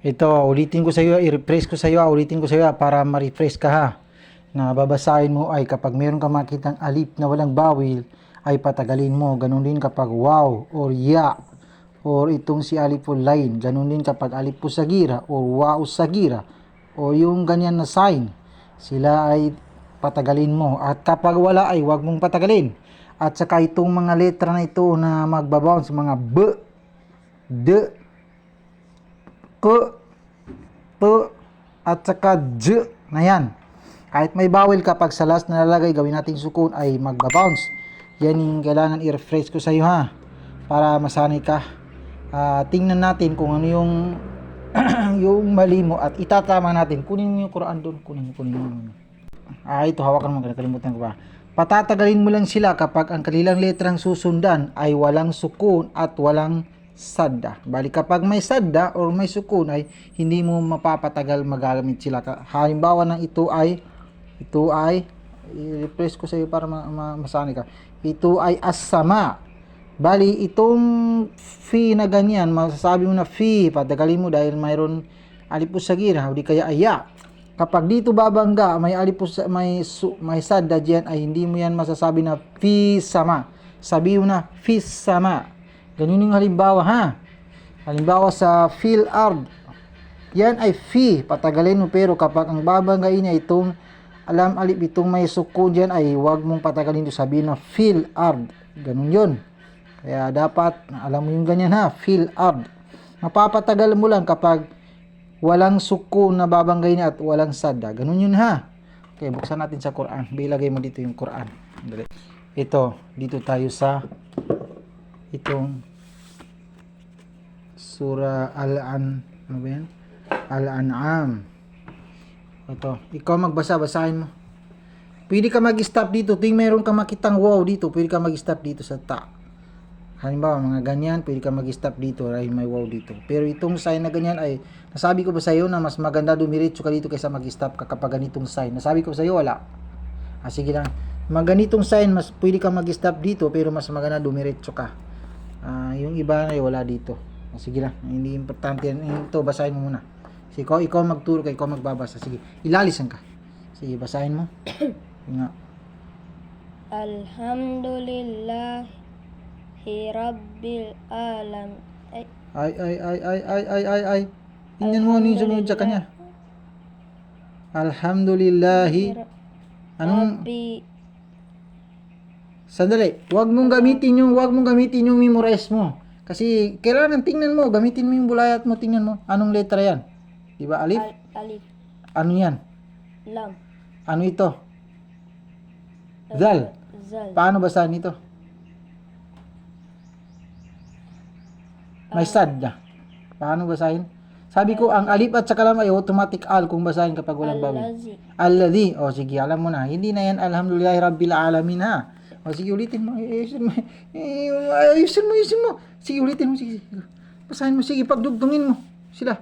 Ito, ulitin ko sa iyo, i-refresh ko sa iyo, ulitin ko sa iyo para ma-refresh ka ha. Na babasahin mo ay kapag meron ka makitang alif na walang bawil, ay patagalin mo. Ganun din kapag wow or ya or itong si aliful line. Ganun din kapag alifu sagira or wow sagira o yung ganyan na sign. Sila ay patagalin mo. At kapag wala ay wag mong patagalin. At saka itong mga letra na ito na magbabounce, mga b, d, k, t, at saka j na yan. Kahit may bawel kapag sa last na lalagay, gawin natin sukun ay magbabounce. Yan yung kailangan i-refresh ko sa iyo ha. Para masanay ka. Tingnan natin kung ano yung yung mali mo at itatama natin. Kunin mo yung Quran doon. Kunin mo. Ito, hawakan mo. Nakalimutan ko pa. Patatagalin mo lang sila kapag ang kanilang letrang susundan ay walang sukun at walang sadda. Bali kapag may sadda or may sukun ay hindi mo mapapatagal magagamit sila. Halimbawa ng ito ay i-refresh ko sa iyo para masanay ka. Ito ay as-sama. Bali itong fi na ganyan, masasabi mo na fi, patagalin mo dahil mayroon alipus sagira o di kaya aya. Kapag dito babangga, may alipus may sadda diyan ay hindi mo yan masasabi na fi sama. Sabi mo na fi sama. Ganun yung halimbawa ha. Halimbawa sa fil ard. Yan ay fi, patagalin mo, pero kapag ang babanggain niya itong alif itong may sukun diyan ay wag mong patagalin ito, sabihin na fil ard. Ganun yun. Kaya dapat alam mo yung ganyan ha, fil ard. Mapapatagal mo lang kapag walang sukun na babanggay niya at walang sadda. Ganun yun ha. Okay, buksan natin sa Quran. Ilagay mo dito yung Quran. Ito, dito tayo sa itong Surah ano ba yan? Al-An'am. Ito, ikaw magbasa, basahin mo. Pwede ka mag-stop dito. Ting meron ka makitang wow dito, pwede ka mag-stop dito sa ta. Halimbawa, mga ganyan, pwede ka mag-stop dito dahil may wow dito. Pero itong sign na ganyan ay, nasabi ko ba sa iyo na mas maganda dumiretso ka dito kaysa mag-stop ka kapag ganitong sign? Nasabi ko sa iyo, wala. Sige lang. Mga ganitong sign, mas pwede ka mag-stop dito pero mas maganda dumiretso ka. Yung iba ay wala dito. Sige lang, hindi importante yan. Ito, basahin mo muna. Sige, ikaw magturo ka, ikaw magbabasa. Sige, ilalisan ka. Sige, basahin mo. Nga. Alhamdulillah Rabbil alam. Ay. Tingnan mo ano yung sunod sa kanya. Alhamdulillahi. Anong? Sandali. Huwag mong gamitin yung memorize mo. Kasi kailangan tingnan mo, gamitin mo yung bulayat mo, tingnan mo. Anong letra yan? Di ba alif? Alif. Ano yan? Lam. Ano ito? Zal. Zal. Paano basahin ito? May sadda. Paano basahin? Sabi ko, ang alif at saka lam ay automatic al kung basahin kapag walang bawal. Alladhi. O sige, alam mo na. Hindi na yan alhamdulillahi rabbil alamin ha. O sige, ulitin mo. Ayusin mo. Sige, ulitin mo. Sige. Basahin mo. Sige, pagdugtungin mo sila.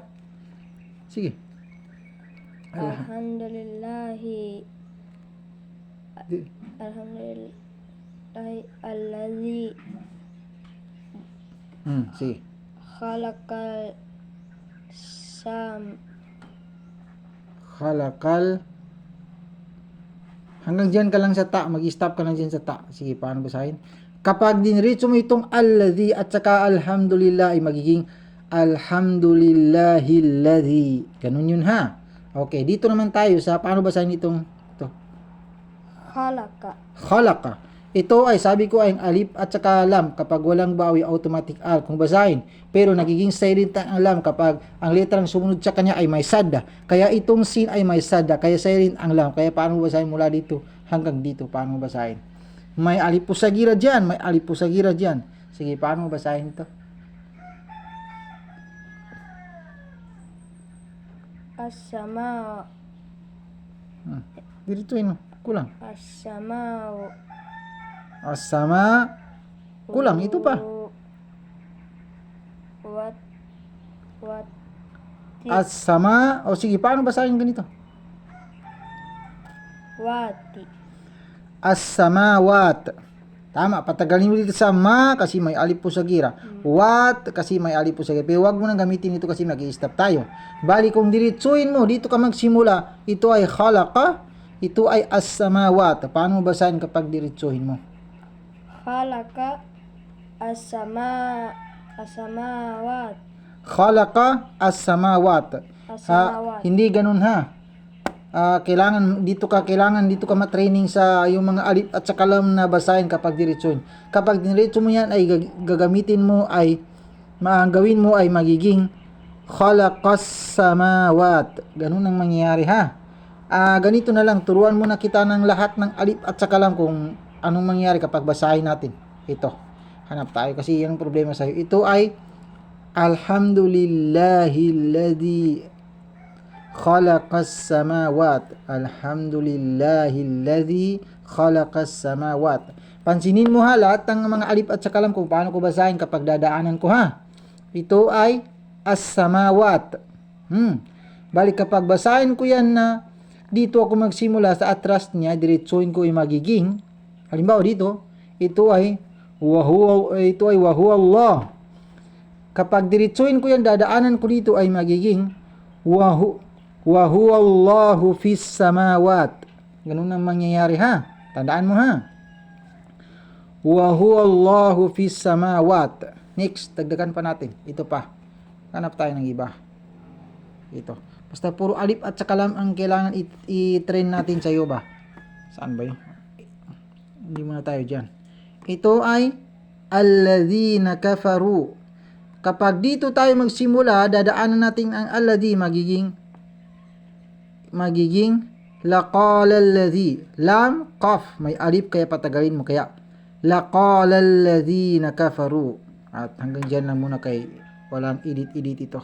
Sige. Alhamdulillahi alladhi sige. Khalaqal hanggang dyan ka lang sa ta, mag-stop ka lang dyan sa ta. Sige, paano basahin? Kapag diniretso mo itong alladhi at saka alhamdulillah ay magiging alhamdulillahilladhi. Ganun yun ha. Okay, dito naman tayo sa paano basahin itong ito. Khalaqa. Ito ay sabi ko ay ang alif at saka lam kapag walang bawi automatic al kung basahin. Pero nagiging silent ang lam kapag ang letrang sumunod sa kanya ay may sadda. Kaya itong sin ay may sadda, kaya silent ang lam. Kaya paano basahin mula dito hanggang dito? Paano basahin? May alipus sagira diyan, Sige, paano basahin ito? As-sama. Dirituin mo, kulang. As-sama. Kulang, ito pa. What? As-sama. O sige, paano basahin ganito? Wati. As-samawat. Tama, patagalin mo dito sa ma kasi may alif po sa gira. Wat kasi may alif po sa gira. Pero wag mo nang gamitin ito kasi mag-i-stop tayo. Bali kung diretsuhin mo, dito ka magsimula, ito ay khalaqa, ito ay as-samawat. Paano mo basahin kapag diretsuhin mo? Khalaqa as-samawat. Khalaqa as-samawat. As-samawat. Hindi ganun ha. Kailangan dito ka matraining sa yung mga alif at saka lam na basahin kapag diretsuhin. Kapag diretso mo yan ay gagamitin mo ay gawin mo ay magiging khalaqas samawat. Ganun ang mangyayari ha. Ganito na lang, turuan muna kita ng lahat ng alif at saka lam kung anong mangyayari kapag basahin natin. Ito. Hanap tayo kasi yan ang problema sa iyo. Ito ay alhamdulillahilladzi khalaqas samawat. Alhamdulillahilladzi khalaqas samawat. Pansinin mo ha lahat ng mga alif at saka lam kung paano ko basahin kapag dadaanan ko ha. Ito ay as-samawat. Balik kapag basahin ko yan na dito ako magsimula sa atras niya, diretsuhin ko ay magiging, halimbawa dito, ito ay wa huwa Allah. Kapag diretsuhin ko yan, dadaanan ko dito ay magiging wa huwa Allahu fis samawat. Ganun ang mangyayari ha. Tandaan mo ha. Wa huwa Allahu fis samawat. Next, dagdagan pa natin. Ito pa. Hanap tayo ng iba. Ito. Basta puro alif at saka lam ang kailangan i-train natin sa iyo ba? Saan ba yun? Hindi muna tayo dyan. Ito ay alladhina kafaru. Kapag dito tayo magsimula, dadaanan natin ang alladhi magiging laqala alladhi. Lam, qaf, may alif kaya patagalin mo. Kaya laqala alladhina kafaru. At hanggang dyan lang muna kay walang edit ito.